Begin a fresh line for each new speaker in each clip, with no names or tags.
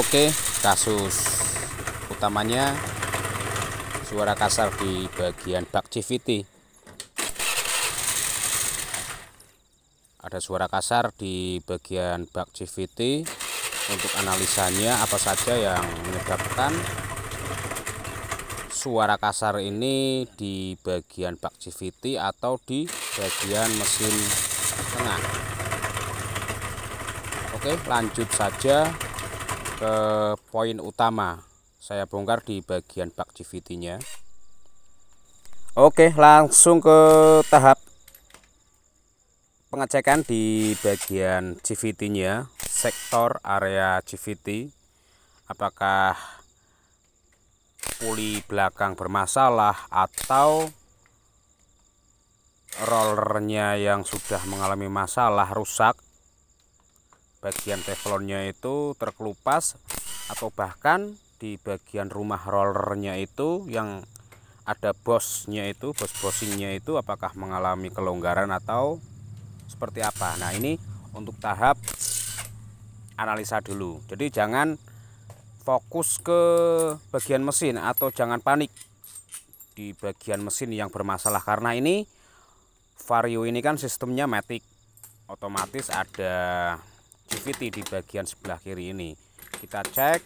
Oke, kasus utamanya suara kasar di bagian bak CVT. Ada suara kasar di bagian bak CVT. Untuk analisanya apa saja yang menyebabkan suara kasar ini di bagian bak CVT atau di bagian mesin tengah. Oke, lanjut saja ke poin utama. Saya bongkar di bagian bak CVT-nya. Oke, langsung ke tahap pengecekan di bagian CVT-nya, sektor area CVT. Apakah puli belakang bermasalah atau rollernya yang sudah mengalami masalah rusak, bagian teflonnya itu terkelupas, atau bahkan di bagian rumah rollernya itu yang ada bosnya itu, bosingnya itu apakah mengalami kelonggaran atau seperti apa. Nah, ini untuk tahap analisa dulu. Jadi jangan fokus ke bagian mesin atau jangan panik di bagian mesin yang bermasalah, karena ini Vario ini kan sistemnya matic, otomatis ada CVT di bagian sebelah kiri ini. Kita cek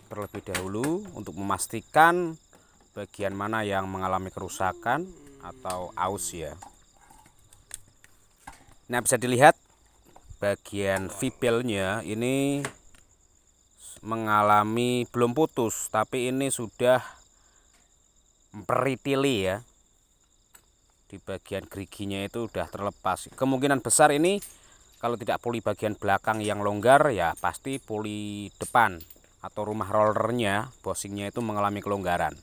terlebih dahulu untuk memastikan bagian mana yang mengalami kerusakan atau aus ya. Nah, bisa dilihat bagian V-belnya ini mengalami belum putus, tapi ini sudah memperitili ya. Di bagian geriginya itu sudah terlepas. Kemungkinan besar ini kalau tidak puli bagian belakang yang longgar, ya pasti puli depan atau rumah rollernya, bosingnya itu mengalami kelonggaran.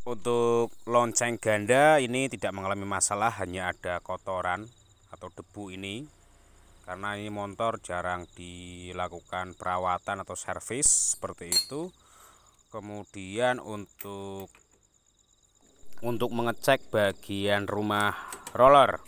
Untuk lonceng ganda ini tidak mengalami masalah, hanya ada kotoran atau debu ini. Karena ini motor jarang dilakukan perawatan atau servis seperti itu. Kemudian untuk mengecek bagian rumah roller,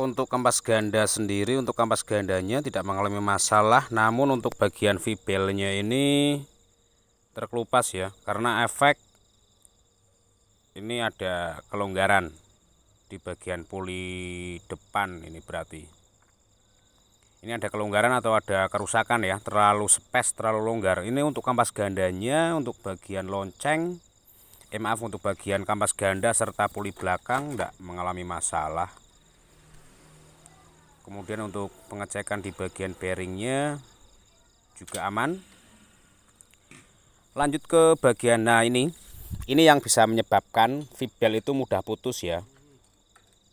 untuk kampas ganda sendiri, untuk kampas gandanya tidak mengalami masalah, namun untuk bagian V-belnya ini terkelupas ya, karena efek ini ada kelonggaran di bagian puli depan. Ini berarti ini ada kelonggaran atau ada kerusakan ya, terlalu spes, terlalu longgar. Ini untuk kampas gandanya. Untuk bagian lonceng, maaf, untuk bagian kampas ganda serta puli belakang tidak mengalami masalah. Kemudian untuk pengecekan di bagian bearingnya juga aman. Lanjut ke bagian, nah ini yang bisa menyebabkan V-bel itu mudah putus ya.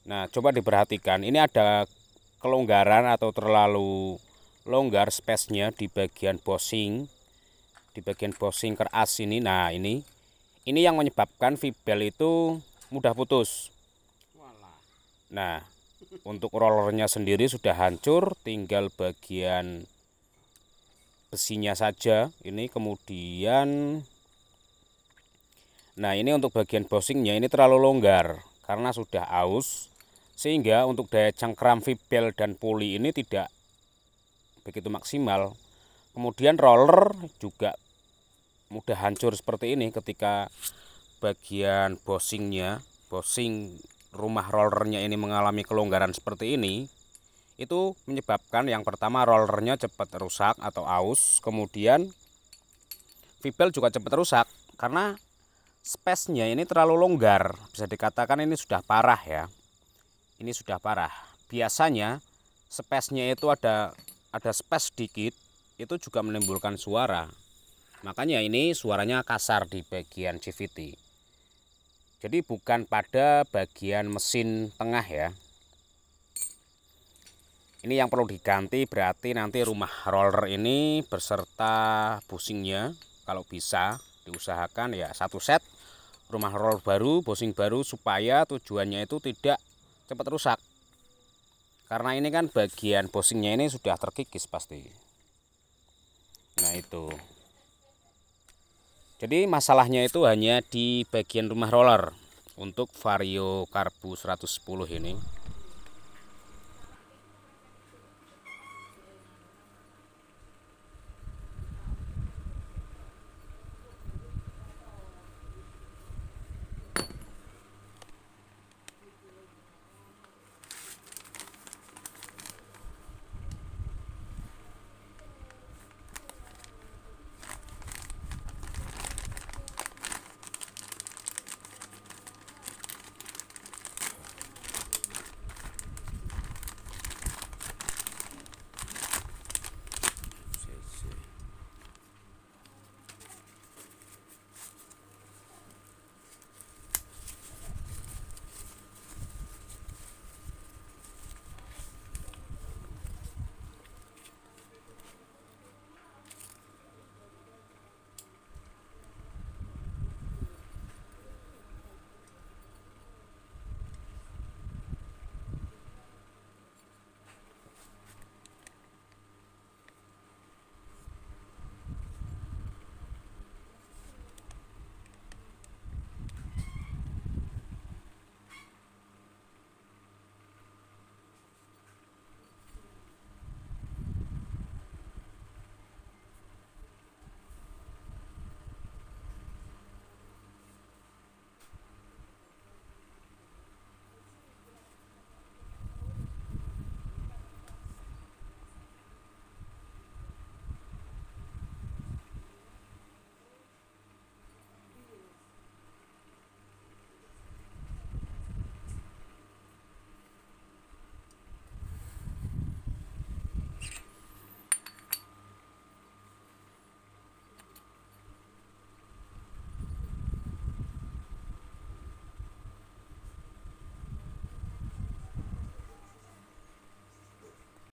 Nah, coba diperhatikan, ini ada kelonggaran atau terlalu longgar space-nya di bagian bosing, di bagian bosing keras ini. Nah, ini yang menyebabkan V-bel itu mudah putus. Nah, untuk rollernya sendiri sudah hancur, tinggal bagian besinya saja ini. Kemudian nah, ini untuk bagian bosingnya ini terlalu longgar karena sudah aus, sehingga untuk daya cengkram V-bel dan puli ini tidak begitu maksimal. Kemudian roller juga mudah hancur seperti ini ketika bagian bosingnya, bosing rumah rollernya ini mengalami kelonggaran seperti ini. Itu menyebabkan yang pertama rollernya cepat rusak atau aus, kemudian V-bel juga cepat rusak karena space-nya ini terlalu longgar, bisa dikatakan ini sudah parah ya. Ini sudah parah. Biasanya space-nya itu ada space sedikit, itu juga menimbulkan suara. Makanya ini suaranya kasar di bagian CVT. Jadi bukan pada bagian mesin tengah ya. Ini yang perlu diganti, berarti nanti rumah roller ini beserta bushingnya. Kalau bisa diusahakan ya satu set rumah roller baru, bushing baru, supaya tujuannya itu tidak cepat rusak. Karena ini kan bagian bushingnya ini sudah terkikis pasti. Nah itu. Jadi masalahnya itu hanya di bagian rumah roller untuk Vario Karbu 110 ini.